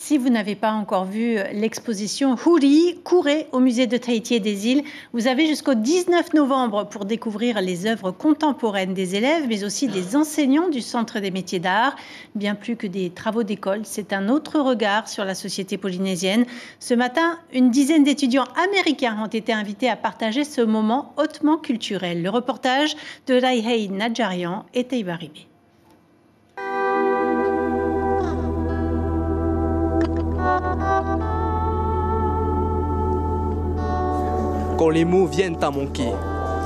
Si vous n'avez pas encore vu l'exposition Huri, courez au musée de Tahiti et des îles. Vous avez jusqu'au 19 novembre pour découvrir les œuvres contemporaines des élèves, mais aussi des enseignants du Centre des métiers d'art. Bien plus que des travaux d'école, c'est un autre regard sur la société polynésienne. Ce matin, une dizaine d'étudiants américains ont été invités à partager ce moment hautement culturel. Le reportage de Raihei Nadjarian et Teiva Ribe. Quand les mots viennent à manquer,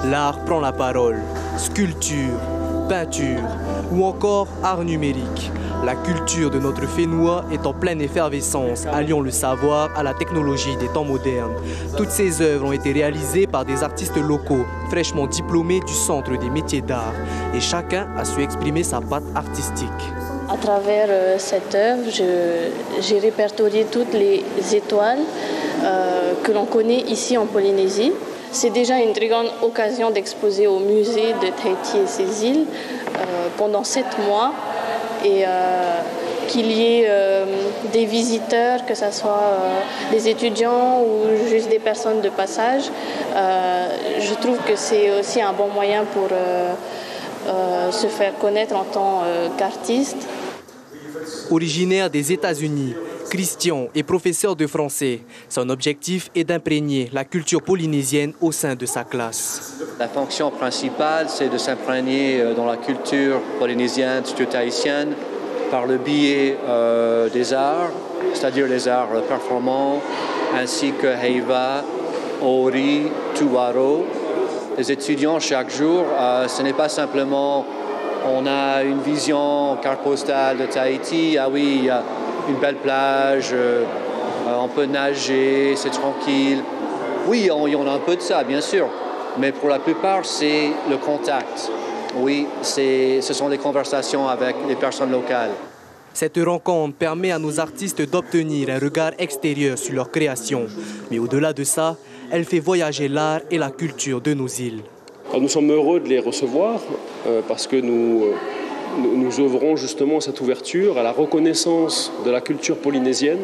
l'art prend la parole. Sculpture, peinture ou encore art numérique. La culture de notre Fénois est en pleine effervescence, alliant le savoir à la technologie des temps modernes. Toutes ces œuvres ont été réalisées par des artistes locaux, fraîchement diplômés du Centre des métiers d'art. Et chacun a su exprimer sa patte artistique. À travers cette œuvre, j'ai répertorié toutes les étoiles que l'on connaît ici en Polynésie. C'est déjà une très grande occasion d'exposer au musée de Tahiti et ses îles pendant 7 mois et qu'il y ait des visiteurs, que ce soit des étudiants ou juste des personnes de passage. Je trouve que c'est aussi un bon moyen pour se faire connaître en tant qu'artiste. Originaire des États-Unis, Christian est professeur de français. Son objectif est d'imprégner la culture polynésienne au sein de sa classe. La fonction principale, c'est de s'imprégner dans la culture polynésienne, tahitienne, par le biais des arts, c'est-à-dire les arts performants, ainsi que heiva, ori, tuaro. Les étudiants, chaque jour, ce n'est pas simplement on a une vision carte postale de Tahiti, ah oui, il y a une belle plage, on peut nager, c'est tranquille. Oui, il y en a un peu de ça, bien sûr, mais pour la plupart, c'est le contact. Oui, ce sont des conversations avec les personnes locales. Cette rencontre permet à nos artistes d'obtenir un regard extérieur sur leur création. Mais au-delà de ça, elle fait voyager l'art et la culture de nos îles. Alors nous sommes heureux de les recevoir parce que nous œuvrons justement à cette ouverture, à la reconnaissance de la culture polynésienne,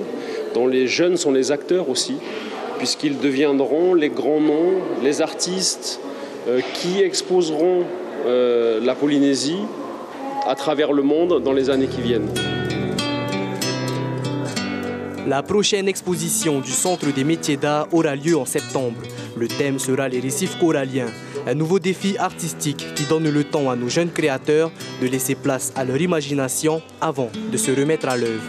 dont les jeunes sont les acteurs aussi, puisqu'ils deviendront les grands noms, les artistes qui exposeront la Polynésie à travers le monde dans les années qui viennent. La prochaine exposition du Centre des métiers d'art aura lieu en septembre. Le thème sera les récifs coralliens, un nouveau défi artistique qui donne le temps à nos jeunes créateurs de laisser place à leur imagination avant de se remettre à l'œuvre.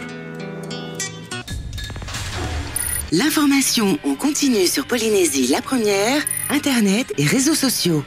L'information en continu sur Polynésie la première, Internet et réseaux sociaux.